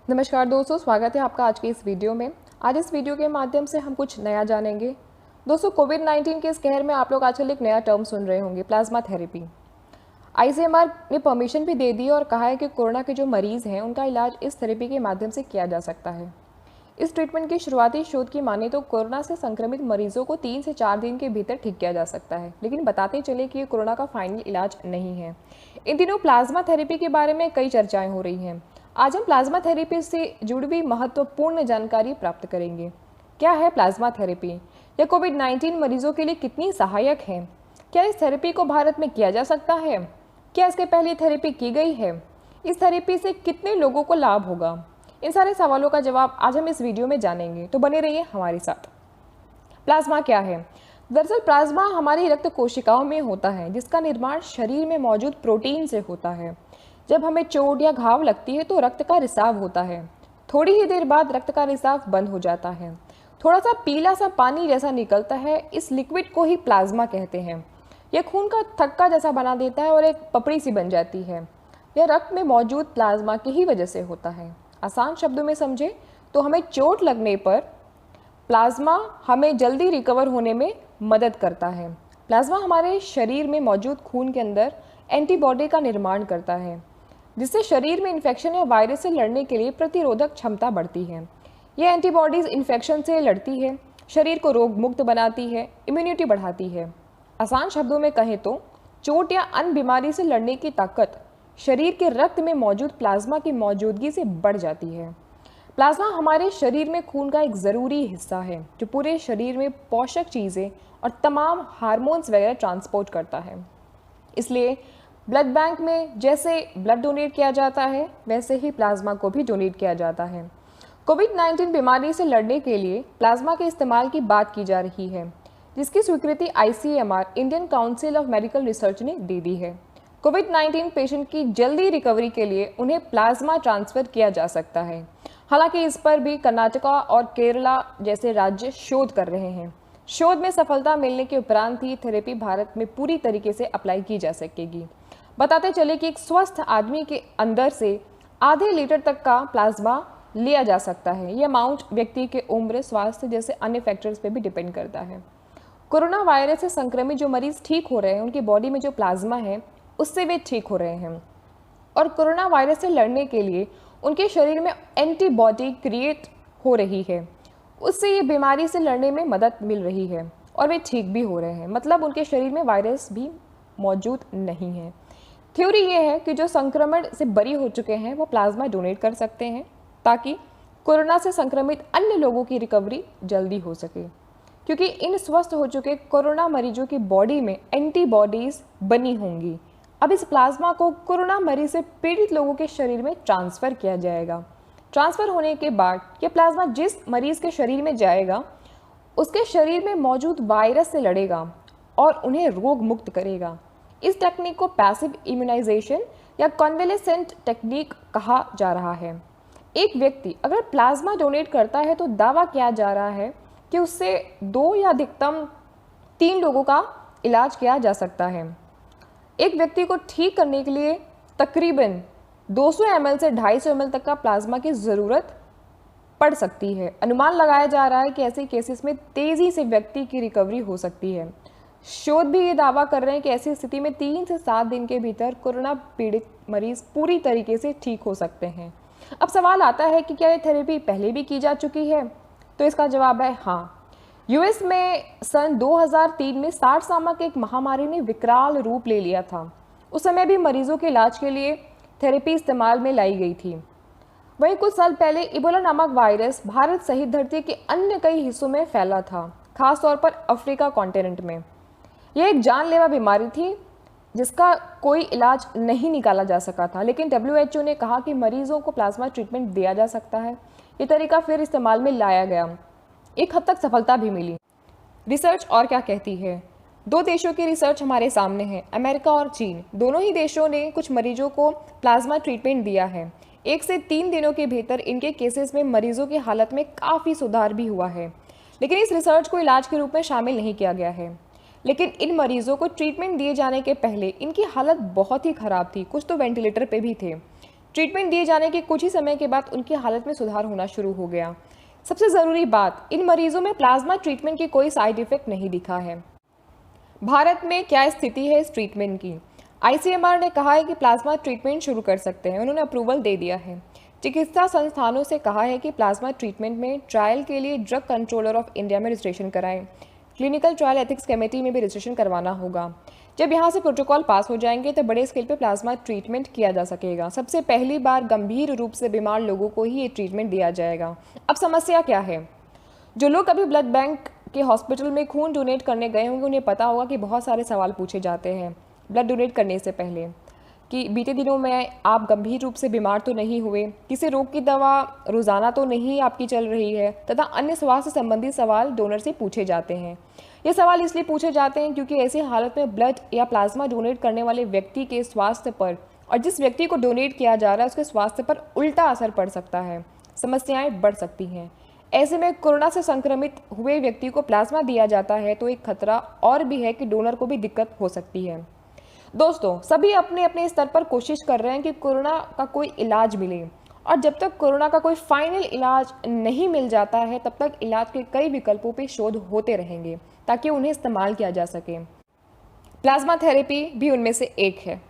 नमस्कार दोस्तों, स्वागत है आपका आज के इस वीडियो में। आज इस वीडियो के माध्यम से हम कुछ नया जानेंगे। दोस्तों, कोविड-19 के इस कहर में आप लोग आजकल एक नया टर्म सुन रहे होंगे, प्लाज्मा थेरेपी। आईसीएमआर ने परमिशन भी दे दी और कहा है कि कोरोना के जो मरीज़ हैं उनका इलाज इस थेरेपी के माध्यम से किया जा सकता है। इस ट्रीटमेंट की शुरुआती शोध की माने तो कोरोना से संक्रमित मरीजों को 3 से 4 दिन के भीतर ठीक किया जा सकता है, लेकिन बताते चले कि ये कोरोना का फाइनल इलाज नहीं है। इन दिनों प्लाज्मा थेरेपी के बारे में कई चर्चाएं हो रही हैं। आज हम प्लाज्मा थेरेपी से जुड़ी हुई महत्वपूर्ण जानकारी प्राप्त करेंगे। क्या है प्लाज्मा थेरेपी? यह कोविड-19 मरीजों के लिए कितनी सहायक है? क्या इस थेरेपी को भारत में किया जा सकता है? क्या इसके पहले थेरेपी की गई है? इस थेरेपी से कितने लोगों को लाभ होगा? इन सारे सवालों का जवाब आज हम इस वीडियो में जानेंगे, तो बने रहिए हमारे साथ। प्लाज्मा क्या है? दरअसल प्लाज्मा हमारी रक्त कोशिकाओं में होता है, जिसका निर्माण शरीर में मौजूद प्रोटीन से होता है। जब हमें चोट या घाव लगती है तो रक्त का रिसाव होता है। थोड़ी ही देर बाद रक्त का रिसाव बंद हो जाता है। थोड़ा सा पीला सा पानी जैसा निकलता है। इस लिक्विड को ही प्लाज्मा कहते हैं। यह खून का थक्का जैसा बना देता है और एक पपड़ी सी बन जाती है। यह रक्त में मौजूद प्लाज्मा की ही वजह से होता है। आसान शब्दों में समझे तो हमें चोट लगने पर प्लाज्मा हमें जल्दी रिकवर होने में मदद करता है। प्लाज्मा हमारे शरीर में मौजूद खून के अंदर एंटीबॉडी का निर्माण करता है, जिससे शरीर में इन्फेक्शन या वायरस से लड़ने के लिए प्रतिरोधक क्षमता बढ़ती है। यह एंटीबॉडीज इन्फेक्शन से लड़ती है, शरीर को रोग मुक्त बनाती है, इम्यूनिटी बढ़ाती है। आसान शब्दों में कहें तो चोट या अन्य बीमारी से लड़ने की ताकत शरीर के रक्त में मौजूद प्लाज्मा की मौजूदगी से बढ़ जाती है। प्लाज्मा हमारे शरीर में खून का एक ज़रूरी हिस्सा है, जो पूरे शरीर में पोषक चीज़ें और तमाम हार्मोन्स वगैरह ट्रांसपोर्ट करता है। इसलिए ब्लड बैंक में जैसे ब्लड डोनेट किया जाता है, वैसे ही प्लाज्मा को भी डोनेट किया जाता है। कोविड-19 बीमारी से लड़ने के लिए प्लाज्मा के इस्तेमाल की बात की जा रही है, जिसकी स्वीकृति ICMR Indian council of medical research ने दे दी है। कोविड-19 पेशेंट की जल्दी रिकवरी के लिए उन्हें प्लाज्मा ट्रांसफ़र किया जा सकता है। हालांकि इस पर भी कर्नाटका और केरला जैसे राज्य शोध कर रहे हैं। शोध में सफलता मिलने के उपरांत ही थेरेपी भारत में पूरी तरीके से अप्लाई की जा सकेगी। बताते चले कि एक स्वस्थ आदमी के अंदर से आधे लीटर तक का प्लाज्मा लिया जा सकता है। यह अमाउंट व्यक्ति के उम्र, स्वास्थ्य जैसे अन्य फैक्टर्स पे भी डिपेंड करता है। कोरोना वायरस से संक्रमित जो मरीज ठीक हो रहे हैं, उनकी बॉडी में जो प्लाज्मा है उससे वे ठीक हो रहे हैं, और कोरोना वायरस से लड़ने के लिए उनके शरीर में एंटीबॉडी क्रिएट हो रही है। उससे ये बीमारी से लड़ने में मदद मिल रही है और वे ठीक भी हो रहे हैं, मतलब उनके शरीर में वायरस भी मौजूद नहीं है। थ्योरी ये है कि जो संक्रमण से बरी हो चुके हैं वो प्लाज्मा डोनेट कर सकते हैं, ताकि कोरोना से संक्रमित अन्य लोगों की रिकवरी जल्दी हो सके, क्योंकि इन स्वस्थ हो चुके कोरोना मरीजों की बॉडी में एंटीबॉडीज़ बनी होंगी। अब इस प्लाज्मा को कोरोना मरीज से पीड़ित लोगों के शरीर में ट्रांसफ़र किया जाएगा। ट्रांसफ़र होने के बाद ये प्लाज्मा जिस मरीज़ के शरीर में जाएगा, उसके शरीर में मौजूद वायरस से लड़ेगा और उन्हें रोग मुक्त करेगा। इस टेक्निक को पैसिव इम्यूनाइजेशन या कन्वेलेसेंट टेक्निक कहा जा रहा है। एक व्यक्ति अगर प्लाज्मा डोनेट करता है तो दावा किया जा रहा है कि उससे 2 या अधिकतम 3 लोगों का इलाज किया जा सकता है। एक व्यक्ति को ठीक करने के लिए तकरीबन 200 ml से 250 ml तक का प्लाज्मा की ज़रूरत पड़ सकती है। अनुमान लगाया जा रहा है कि ऐसे केसेस में तेज़ी से व्यक्ति की रिकवरी हो सकती है। शोध भी ये दावा कर रहे हैं कि ऐसी स्थिति में 3 से 7 दिन के भीतर कोरोना पीड़ित मरीज पूरी तरीके से ठीक हो सकते हैं। अब सवाल आता है कि क्या ये थेरेपी पहले भी की जा चुकी है? तो इसका जवाब है हाँ। यूएस में सन 2003 में SARS नामक एक महामारी ने विकराल रूप ले लिया था। उस समय भी मरीजों के इलाज के लिए थेरेपी इस्तेमाल में लाई गई थी। वहीं कुछ साल पहले इबोला नामक वायरस भारत सहित धरती के अन्य कई हिस्सों में फैला था, खासतौर पर अफ्रीका कॉन्टिनेंट में। यह एक जानलेवा बीमारी थी जिसका कोई इलाज नहीं निकाला जा सका था, लेकिन WHO ने कहा कि मरीजों को प्लाज्मा ट्रीटमेंट दिया जा सकता है। ये तरीका फिर इस्तेमाल में लाया गया। एक हद तक सफलता भी मिली। रिसर्च और क्या कहती है? 2 देशों की रिसर्च हमारे सामने है, अमेरिका और चीन। दोनों ही देशों ने कुछ मरीजों को प्लाज्मा ट्रीटमेंट दिया है। 1 से 3 दिनों के भीतर इनके केसेस में मरीजों की हालत में काफ़ी सुधार भी हुआ है, लेकिन इस रिसर्च को इलाज के रूप में शामिल नहीं किया गया है। लेकिन इन मरीजों को ट्रीटमेंट दिए जाने के पहले इनकी हालत बहुत ही ख़राब थी, कुछ तो वेंटिलेटर पे भी थे। ट्रीटमेंट दिए जाने के कुछ ही समय के बाद उनकी हालत में सुधार होना शुरू हो गया। सबसे ज़रूरी बात, इन मरीजों में प्लाज्मा ट्रीटमेंट की कोई साइड इफ़ेक्ट नहीं दिखा है। भारत में क्या स्थिति है इस ट्रीटमेंट की? आईसीएमआर ने कहा है कि प्लाज्मा ट्रीटमेंट शुरू कर सकते हैं, उन्होंने अप्रूवल दे दिया है। चिकित्सा संस्थानों से कहा है कि प्लाज्मा ट्रीटमेंट में ट्रायल के लिए ड्रग कंट्रोलर ऑफ इंडिया में रजिस्ट्रेशन कराएं। क्लिनिकल ट्रायल एथिक्स कमेटी में भी रजिस्ट्रेशन करवाना होगा। जब यहाँ से प्रोटोकॉल पास हो जाएंगे तो बड़े स्केल पर प्लाज्मा ट्रीटमेंट किया जा सकेगा। सबसे पहली बार गंभीर रूप से बीमार लोगों को ही ये ट्रीटमेंट दिया जाएगा। अब समस्या क्या है? जो लोग कभी ब्लड बैंक के हॉस्पिटल में खून डोनेट करने गए होंगे उन्हें पता होगा कि बहुत सारे सवाल पूछे जाते हैं ब्लड डोनेट करने से पहले, कि बीते दिनों में आप गंभीर रूप से बीमार तो नहीं हुए, किसी रोग की दवा रोज़ाना तो नहीं आपकी चल रही है, तथा अन्य स्वास्थ्य संबंधी सवाल डोनर से पूछे जाते हैं। ये सवाल इसलिए पूछे जाते हैं क्योंकि ऐसी हालत में ब्लड या प्लाज्मा डोनेट करने वाले व्यक्ति के स्वास्थ्य पर और जिस व्यक्ति को डोनेट किया जा रहा है उसके स्वास्थ्य पर उल्टा असर पड़ सकता है, समस्याएं बढ़ सकती हैं। ऐसे में कोरोना से संक्रमित हुए व्यक्ति को प्लाज्मा दिया जाता है तो एक खतरा और भी है कि डोनर को भी दिक्कत हो सकती है। दोस्तों, सभी अपने अपने स्तर पर कोशिश कर रहे हैं कि कोरोना का कोई इलाज मिले, और जब तक कोरोना का कोई फाइनल इलाज नहीं मिल जाता है तब तक इलाज के कई विकल्पों पर शोध होते रहेंगे ताकि उन्हें इस्तेमाल किया जा सके। प्लाज्मा थेरेपी भी उनमें से एक है।